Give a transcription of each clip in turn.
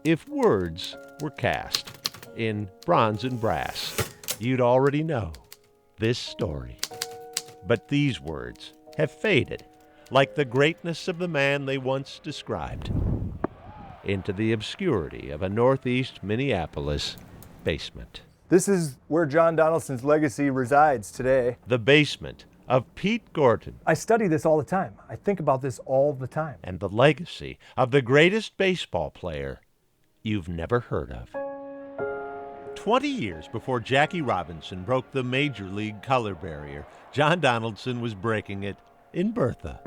If words were cast in bronze and brass, you'd already know this story. But these words have faded, like the greatness of the man they once described, into the obscurity of a northeast Minneapolis basement. This is where John Donaldson's legacy resides today. The basement of Pete Gorton. I study this all the time. I think about this all the time. And the legacy of the greatest baseball player you've never heard of. 20 years before Jackie Robinson broke the major league color barrier, John Donaldson was breaking it in Bertha.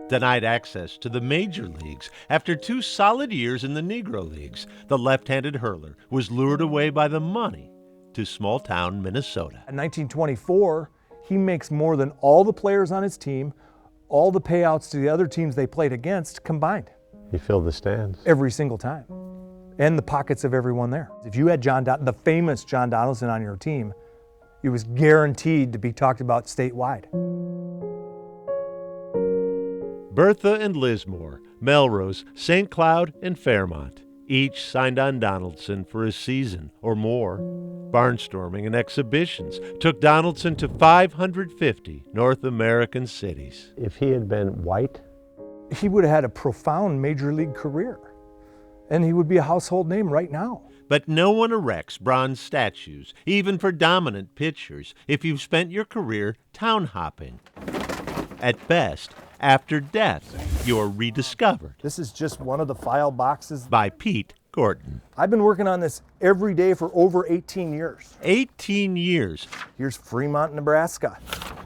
Denied access to the major leagues after 2 solid years in the Negro Leagues, the left-handed hurler was lured away by the money to small-town Minnesota. In 1924, he makes more than all the players on his team, all the payouts to the other teams they played against combined. He filled the stands. Every single time. And the pockets of everyone there. If you had the famous John Donaldson on your team, it was guaranteed to be talked about statewide. Bertha and Lismore, Melrose, St. Cloud, and Fairmont each signed on Donaldson for a season or more. Barnstorming and exhibitions took Donaldson to 550 North American cities. If he had been white, he would have had a profound major league career. And he would be a household name right now. But no one erects bronze statues, even for dominant pitchers, if you've spent your career town hopping. At best, after death, you're rediscovered. This is just one of the file boxes by Pete Gorton. I've been working on this every day for over 18 years. 18 years. Here's Fremont, Nebraska.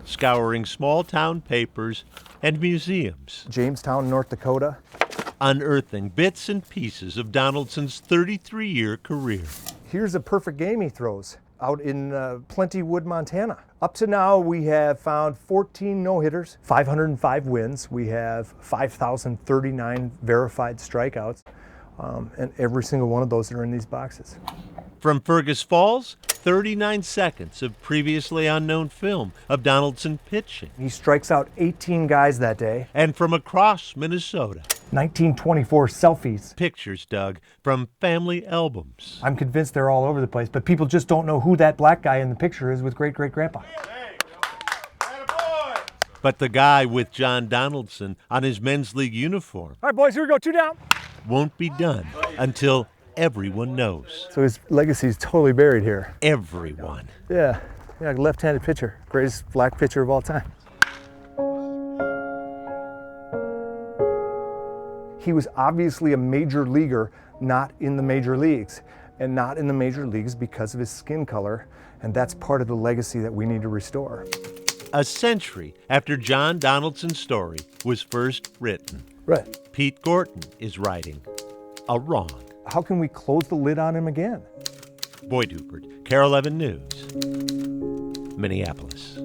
Scouring small-town papers and museums. Jamestown, North Dakota. Unearthing bits and pieces of Donaldson's 33-year career. Here's a perfect game he throws out in Plentywood, Montana. Up to now, we have found 14 no-hitters, 505 wins. We have 5,039 verified strikeouts, and every single one of those are in these boxes. From Fergus Falls, 39 seconds of previously unknown film of Donaldson pitching. He strikes out 18 guys that day. And from across Minnesota, 1924 selfies. Pictures dug from family albums. I'm convinced they're all over the place, but people just don't know who that black guy in the picture is with great-great-grandpa. But the guy with John Donaldson on his men's league uniform. All right, boys, here we go, 2 down. Won't be done until everyone knows. So his legacy is totally buried here. Everyone. Yeah, left-handed pitcher, greatest black pitcher of all time. He was obviously a major leaguer, not in the major leagues, and not in the major leagues because of his skin color, and that's part of the legacy that we need to restore. A century after John Donaldson's story was first written, right, Pete Gorton is writing a wrong. How can we close the lid on him again? Boyd Huppert, KARE 11 News, Minneapolis.